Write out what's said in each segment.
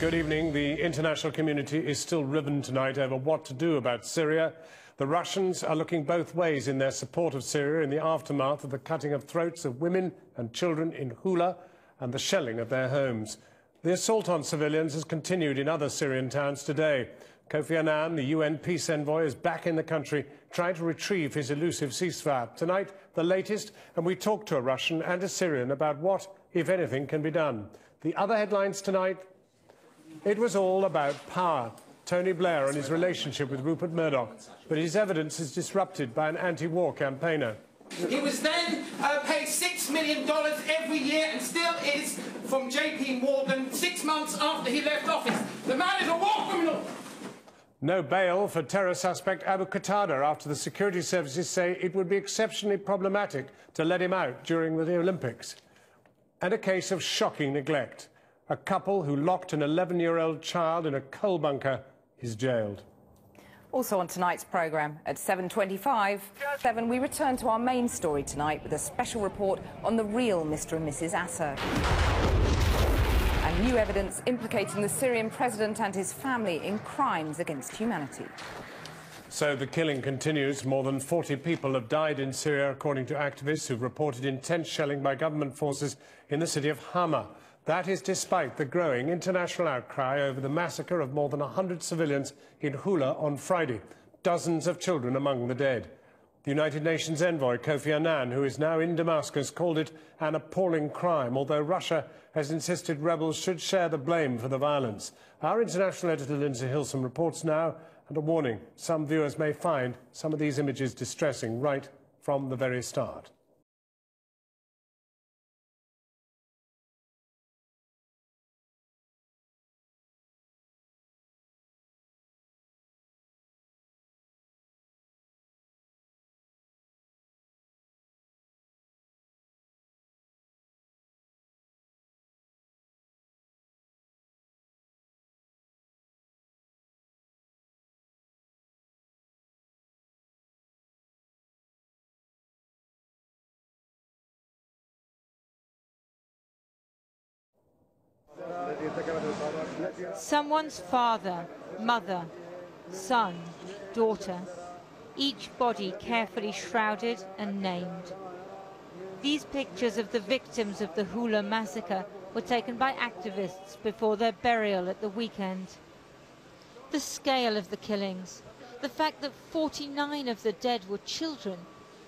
Good evening. The international community is still riven tonight over what to do about Syria. The Russians are looking both ways in their support of Syria in the aftermath of the cutting of throats of women and children in Houla and the shelling of their homes. The assault on civilians has continued in other Syrian towns today. Kofi Annan, the UN peace envoy, is back in the country trying to retrieve his elusive ceasefire. Tonight, the latest, and we talk to a Russian and a Syrian about what, if anything, can be done. The other headlines tonight, it was all about power. Tony Blair and his relationship with Rupert Murdoch, but his evidence is disrupted by an anti-war campaigner. He was then paid $6 million every year and still is from JP Morgan 6 months after he left office. The man is a war criminal. No bail for terror suspect Abu Qatada after the security services say it would be exceptionally problematic to let him out during the Olympics. And a case of shocking neglect. A couple who locked an 11-year-old child in a coal bunker is jailed. Also on tonight's programme at 7:25, we return to our main story tonight with a special report on the real Mr. and Mrs. Assad. And new evidence implicating the Syrian president and his family in crimes against humanity. So the killing continues. More than 40 people have died in Syria, according to activists who've reported intense shelling by government forces in the city of Hama. That is despite the growing international outcry over the massacre of more than 100 civilians in Houla on Friday, dozens of children among the dead. The United Nations envoy Kofi Annan, who is now in Damascus, called it an appalling crime, although Russia has insisted rebels should share the blame for the violence. Our international editor Lindsay Hilson reports now, and a warning, some viewers may find some of these images distressing right from the very start. Someone's father, mother, son, daughter, each body carefully shrouded and named. These pictures of the victims of the Houla massacre were taken by activists before their burial at the weekend. The scale of the killings, the fact that 49 of the dead were children,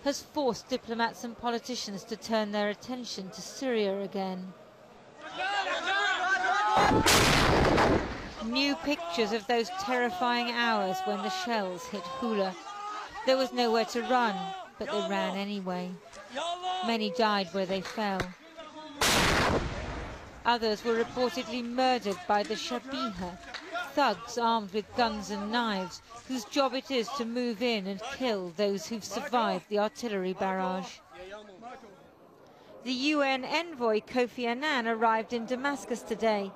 has forced diplomats and politicians to turn their attention to Syria again. New pictures of those terrifying hours when the shells hit Houla. There was nowhere to run, but they ran anyway. Many died where they fell. Others were reportedly murdered by the Shabiha, thugs armed with guns and knives, whose job it is to move in and kill those who've survived the artillery barrage. The UN envoy Kofi Annan arrived in Damascus today.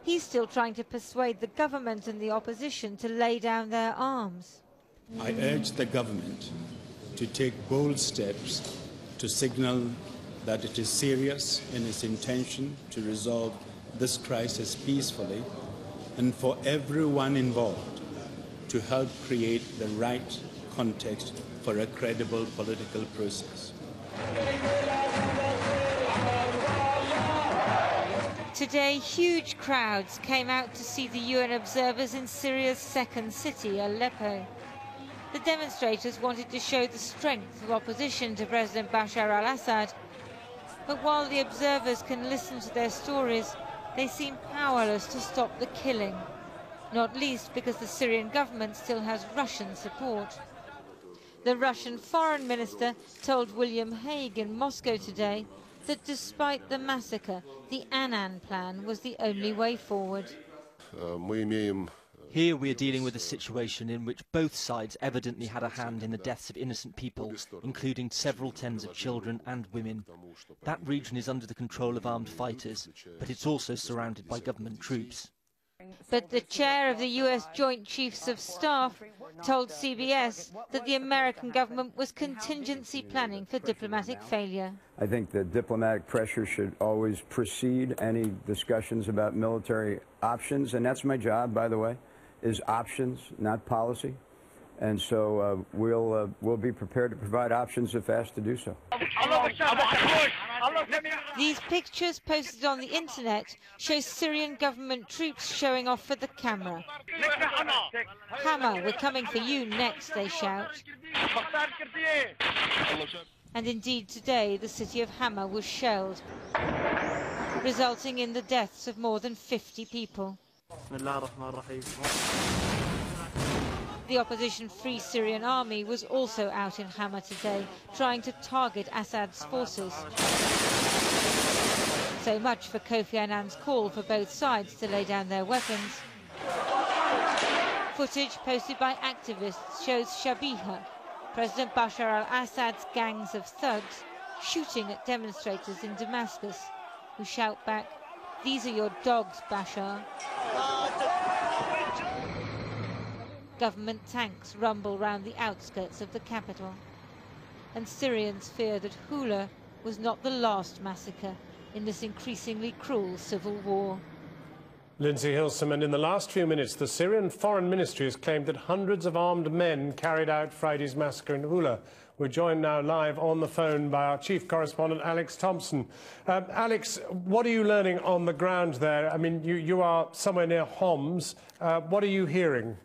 He's still trying to persuade the government and the opposition to lay down their arms. I urge the government to take bold steps to signal that it is serious in its intention to resolve this crisis peacefully, and for everyone involved to help create the right context for a credible political process. Today, huge crowds came out to see the UN observers in Syria's second city, Aleppo. The demonstrators wanted to show the strength of opposition to President Bashar al-Assad. But while the observers can listen to their stories, they seem powerless to stop the killing, not least because the Syrian government still has Russian support. The Russian foreign minister told William Hague in Moscow today that despite the massacre, the Annan plan was the only way forward. Here we are dealing with a situation in which both sides evidently had a hand in the deaths of innocent people, including several tens of children and women. That region is under the control of armed fighters, but it's also surrounded by government troops. But the chair of the US Joint Chiefs of Staff told CBS that the American government was contingency planning for diplomatic failure. I think the diplomatic pressure should always precede any discussions about military options, and that's my job, by the way, is options, not policy. And so we'll be prepared to provide options if asked to do so. These pictures posted on the internet show Syrian government troops showing off for the camera. Hama, we're coming for you next, they shout. And indeed today the city of Hama was shelled, resulting in the deaths of more than 50 people. The opposition Free Syrian Army was also out in Hama today, trying to target Assad's forces. So much for Kofi Annan's call for both sides to lay down their weapons. Footage posted by activists shows Shabiha, President Bashar al-Assad's gangs of thugs, shooting at demonstrators in Damascus, who shout back, "These are your dogs, Bashar." Government tanks rumble round the outskirts of the capital. And Syrians fear that Houla was not the last massacre in this increasingly cruel civil war. Lindsay Hilsum, and in the last few minutes, the Syrian Foreign Ministry has claimed that hundreds of armed men carried out Friday's massacre in Houla. We're joined now live on the phone by our chief correspondent, Alex Thompson. Alex, what are you learning on the ground there? I mean, you are somewhere near Homs. What are you hearing?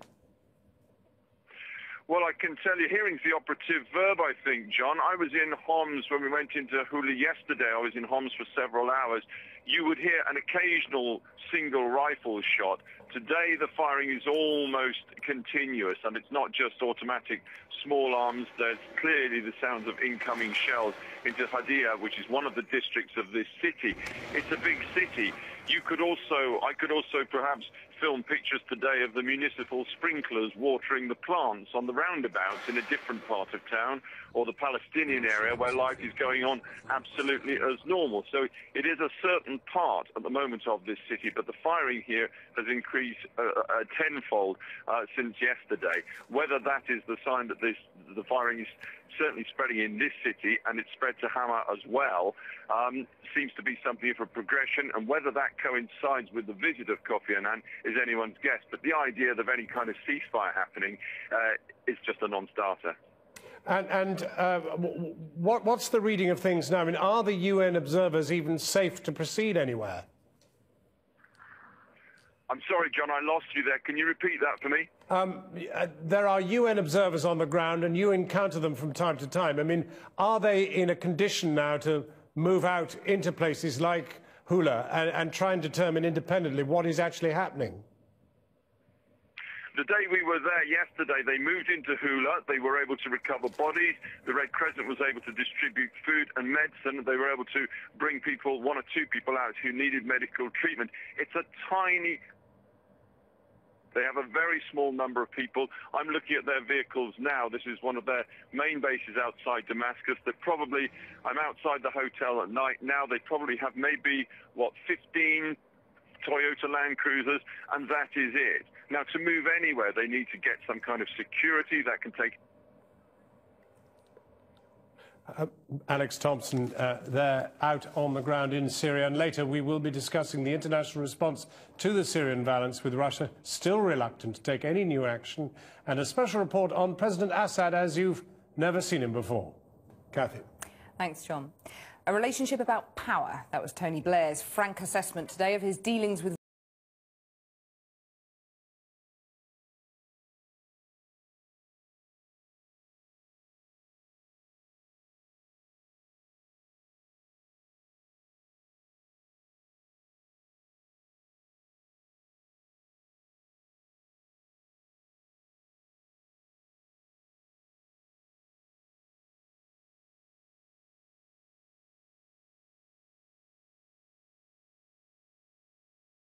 Well, I can tell you, hearing's the operative verb, I think, John. I was in Homs when we went into Houla yesterday. I was in Homs for several hours. You would hear an occasional single rifle shot. Today, the firing is almost continuous, and it's not just automatic small arms. There's clearly the sounds of incoming shells into Hadia, which is one of the districts of this city. It's a big city. I could also perhaps film pictures today of the municipal sprinklers watering the plants on the roundabouts in a different part of town, or the Palestinian area where life is going on absolutely as normal. So it is a certain part at the moment of this city, but the firing here has increased tenfold since yesterday. Whether that is the sign that the firing is certainly spreading in this city, and it's spread to Hama as well, seems to be something of a progression, and whether that coincides with the visit of Kofi Annan is anyone's guess. But the idea of any kind of ceasefire happening is just a non-starter. And what's the reading of things now? I mean, are the UN observers even safe to proceed anywhere? I'm sorry, John, I lost you there. Can you repeat that for me? There are UN observers on the ground, and you encounter them from time to time. I mean, are they in a condition now to move out into places like Houla and try and determine independently what is actually happening? The day we were there yesterday, they moved into Houla. They were able to recover bodies. The Red Crescent was able to distribute food and medicine. They were able to bring people, one or two people out who needed medical treatment. It's a tiny... They have a very small number of people. I'm looking at their vehicles now. This is one of their main bases outside Damascus. I'm outside the hotel at night now. They probably have maybe, 15 Toyota Land Cruisers, and that is it. Now, to move anywhere, they need to get some kind of security that can take... Alex Thompson there out on the ground in Syria, and later we will be discussing the international response to the Syrian violence, with Russia still reluctant to take any new action, and a special report on President Assad as you've never seen him before. Kathy. Thanks, John. A relationship about power. That was Tony Blair's frank assessment today of his dealings with